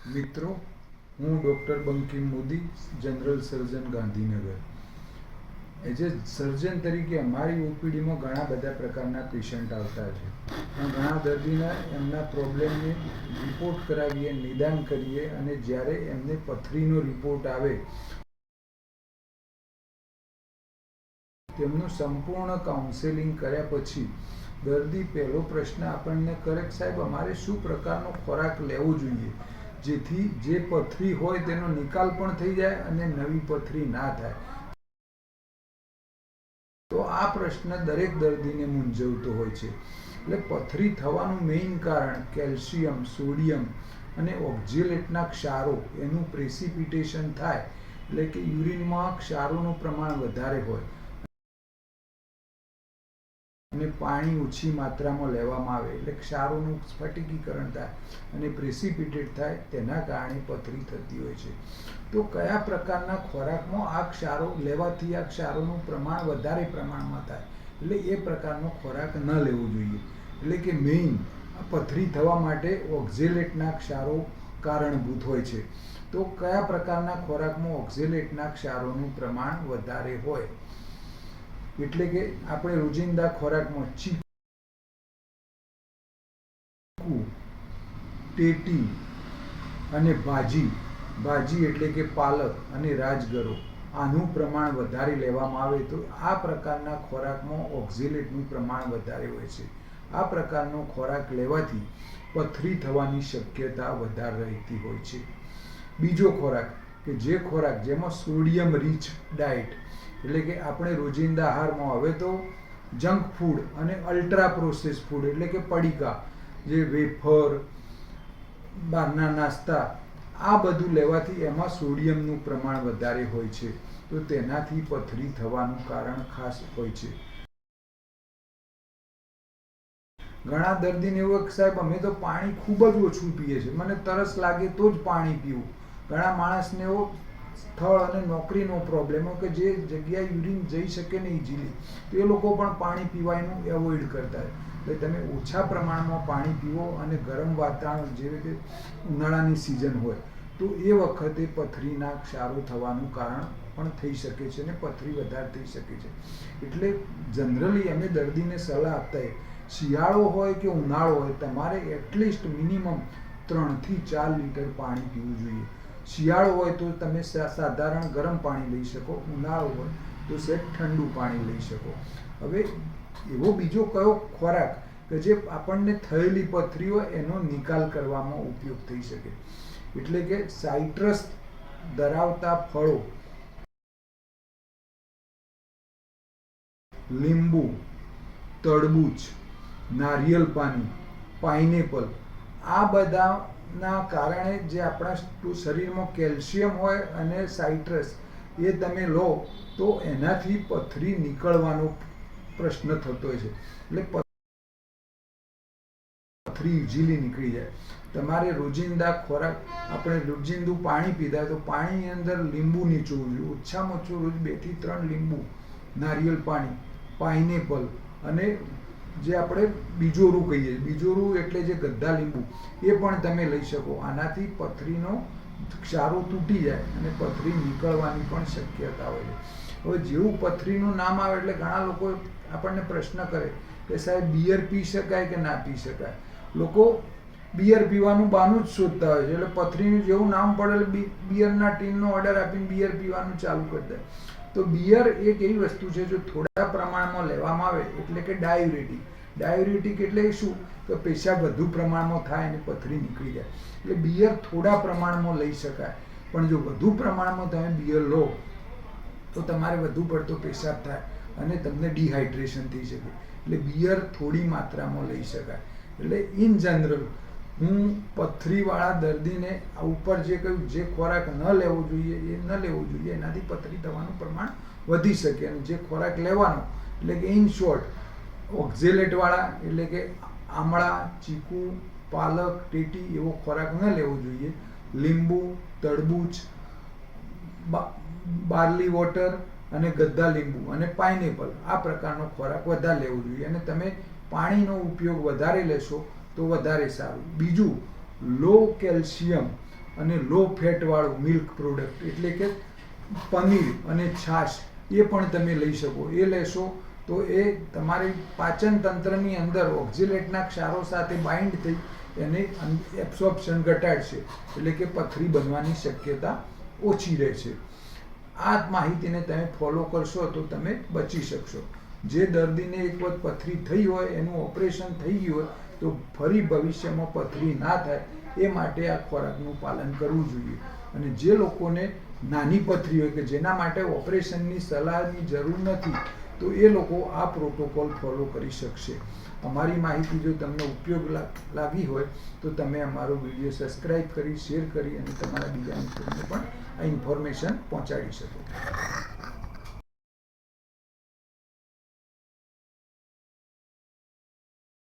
મિત્રો, હું doctor Bankim Modi, general surgeon Gandhinagar. As a surgeon તરીકે અમારી ઓપીડીમાં ઘણા બધા પ્રકારના પેશન્ટ આવતા છે. ઘણા દર્દીના એમના પ્રોબ્લેમને રિપોર્ટ કરાવીએ, નિદાન કરીએ, અને જ્યારે એમને પથરીનો રિપોર્ટ આવે તેમનું સંપૂર્ણ કાઉન્સેલિંગ કર્યા પછી દર્દી પહેલો પ્રશ્ન આપણને કરે કે સાહેબ અમારે શું પ્રકારનો ખોરાક લેવો જોઈએ જેથી જે પથરી હોય તેનો નિકાલ પણ થઈ જાય અને નવી પથરી ના થાય. તો આ પ્રશ્ન દરેક દર્દીને મૂંઝવતો હોય છે. એટલે પથરી થવાનું મેઇન કારણ કેલ્શિયમ, સોડિયમ અને ઓક્ઝેલેટના ક્ષારો એનું પ્રેસિપિટેશન થાય, એટલે કે યુરિનમાં ક્ષારોનું પ્રમાણ વધારે હોય અને પાણી ઓછી માત્રામાં લેવામાં આવે એટલે ક્ષારોનું સ્ફટિકીકરણ થાય અને પ્રેસિપિટેટ થાય, તેના કારણે પથરી થતી હોય છે. તો કયા પ્રકારના ખોરાકમાં આ ક્ષારો લેવાથી આ ક્ષારોનું પ્રમાણ વધારે પ્રમાણમાં થાય, એટલે એ પ્રકારનો ખોરાક ન લેવો જોઈએ. એટલે કે મેઇન પથરી થવા માટે ઓક્ઝેલેટના ક્ષારો કારણભૂત હોય છે. તો કયા પ્રકારના ખોરાકમાં ઓક્ઝેલેટના ક્ષારોનું પ્રમાણ વધારે હોય, એટલે કે આપણે રોજિંદા ખોરાકમાં ચીકુ, ટેટી અને ભાજી એટલે કે પાલક અને રાજગરો, આનું પ્રમાણ વધારે લેવામાં આવે તો આ પ્રકારના ખોરાકમાં ઓક્ઝેલેટનું પ્રમાણ વધારે હોય છે. આ પ્રકારનો ખોરાક લેવાથી પથરી થવાની શક્યતા વધારે રહેતી હોય છે. બીજો ખોરાક કે જે ખોરાક જેમાં સોડિયમ રીચ ડાયટ, એટલે કે આપણે રોજિંદા આહારમાં હવે તો જંક ફૂડ અને અલ્ટ્રા પ્રોસેસ ફૂડ એટલે કે પડીકા, જે વેફર, બહારના નાસ્તા, આ બધું લેવાથી એમાં સોડિયમનું પ્રમાણ વધારે હોય છે. તો તેનાથી પથરી થવાનું કારણ ખાસ હોય છે. ઘણા દર્દીને એવું સાહેબ અમે તો પાણી ખૂબ જ ઓછું પીએ છીએ, મને તરસ લાગે તો જ પાણી પીવું. ઘણા માણસને એવો સ્થળ અને નોકરીનો પ્રોબ્લેમ કે જે જગ્યાએ યુરિન જઈ શકે ને ઇઝીલી, તો એ લોકો પણ પાણી પીવાનું એવોઇડ કરતા હોય. એટલે તમે ઓછા પ્રમાણમાં પાણી પીવો અને ગરમ વાતાવરણ જેવી કે ઉનાળાની સિઝન હોય તો એ વખતે પથરીના ક્ષારો થવાનું કારણ પણ થઈ શકે છે અને પથરી વધારે થઈ શકે છે. એટલે જનરલી અમે દર્દીને સલાહ આપતા શિયાળો હોય કે ઉનાળો હોય તમારે એટલીસ્ટ મિનિમમ 3 થી 4 લીટર પાણી પીવું જોઈએ. શિયાળો હોય તો તમે સાધારણ ગરમ પાણી લઈ શકો, ઉનાળો હોય તો સહેજ ઠંડુ પાણી લઈ શકો. હવે એવો બીજો કયો ખોરાક કે જે આપણને થયેલી પથરી હોય એનો નિકાલ કરવામાં ઉપયોગ થઈ શકે, એટલે કે સાઇટ્રસ ધરાવતા ફળો, લીંબુ, તરબૂચ, નારિયેળ પાણી, પાઇનેપલ, આ બધાના કારણે જે આપણા શરીરમાં કેલ્શિયમ હોય અને સાઇટ્રસ એ તમે લો તો એનાથી પથરી નીકળવાનો પ્રશ્ન થતો હોય છે. એટલે પથરી ઇઝીલી નીકળી જાય. તમારે રોજિંદા ખોરાક, આપણે રોજિંદું પાણી પીધા તો પાણીની અંદર લીંબુ નીચોવું જોઈએ, ઓછામાં ઓછું રોજ 2 થી 3 લીંબુ, નારિયેળ પાણી, પાઇનેપલ અને જે આપણે બીજોરું કહીએ, બીજોરું એટલે જે ગદ્દા લીંબુ, એ પણ તમે લઈ શકો. આનાથી પથરીનો ક્ષારો તૂટી જાય અને પથરી નીકળવાની પણ શક્યતા હોય છે. હવે જેવું પથરીનું નામ આવે એટલે ઘણા લોકો આપણને પ્રશ્ન કરે કે સાહેબ બિયર પી શકાય કે ના પી શકાય. લોકો બિયર પીવાનું બહાનું જ શોધતા હોય છે, એટલે પથરીનું જેવું નામ પડે બિયરના ટીનનો ઓર્ડર આપીને બિયર પીવાનું ચાલુ કરી દે. તો બિયર એક એવી વસ્તુ છે જો થોડા પ્રમાણમાં લેવામાં આવે એટલે કે ડાયુરેટિક. ડાયુરેટિક એટલે શું કે પેશાબ વધુ પ્રમાણમાં થાય અને પથરી નીકળી જાય. એટલે બિયર થોડા પ્રમાણમાં લઈ શકાય, પણ જો વધુ પ્રમાણમાં તમે બિયર લો તો તમારે વધુ પડતો પેશાબ થાય અને તમને ડિહાઇડ્રેશન થઈ શકે. એટલે બિયર થોડી માત્રામાં લઈ શકાય. એટલે ઇન જનરલ હું પથરીવાળા દર્દીને ઉપર જે કહ્યું જે ખોરાક ન લેવો જોઈએ એ ન લેવો જોઈએ, એનાથી પથરી થવાનું પ્રમાણ વધી શકે. અને જે ખોરાક લેવાનો એટલે કે ઇન શોર્ટ ઓક્ઝેલેટવાળા એટલે કે આમળા, ચીકુ, પાલક, ટેટી એવો ખોરાક ન લેવો જોઈએ. લીંબુ, તરબૂચ, બાર્લી વોટર અને ગદ્દા લીંબુ અને પાઇનેપલ, આ પ્રકારનો ખોરાક વધારે લેવો જોઈએ. અને તમે પાણીનો ઉપયોગ વધારે લેશો તો વધારે સારું. બીજું, લો કેલ્શિયમ અને લો ફેટવાળું મિલ્ક પ્રોડક્ટ એટલે કે પનીર અને છાશ એ પણ તમે લઈ શકો. એ લેશો તો એ તમારી પાચન તંત્રની અંદર ઓક્ઝેલેટના ક્ષારો સાથે બાઇન્ડ થઈ એને એબ્સોર્પ્શન ઘટાડશે, એટલે કે પથરી બનવાની શક્યતા ઓછી રહેશે. આ માહિતીને તમે ફોલો કરશો તો તમે બચી શકશો. જે દર્દીને એક વખત પથરી થઈ હોય, એનું ઓપરેશન થઈ ગયું હોય, તો ફરી ભવિષ્યમાં પથરી ના થાય એ માટે આ ખોરાકનું પાલન કરવું જોઈએ. અને જે લોકોને નાની પથરી હોય કે જેના માટે ઓપરેશનની સલાહની જરૂર નથી, તો એ લોકો આ પ્રોટોકોલ ફોલો કરી શકશે. અમારી માહિતી જો તમને ઉપયોગ લાગી હોય તો તમે અમારો વિડીયો સબસ્ક્રાઈબ કરી, શેર કરી અને તમારા બીજા મિત્રોને પણ આ ઇન્ફોર્મેશન પહોંચાડી શકો.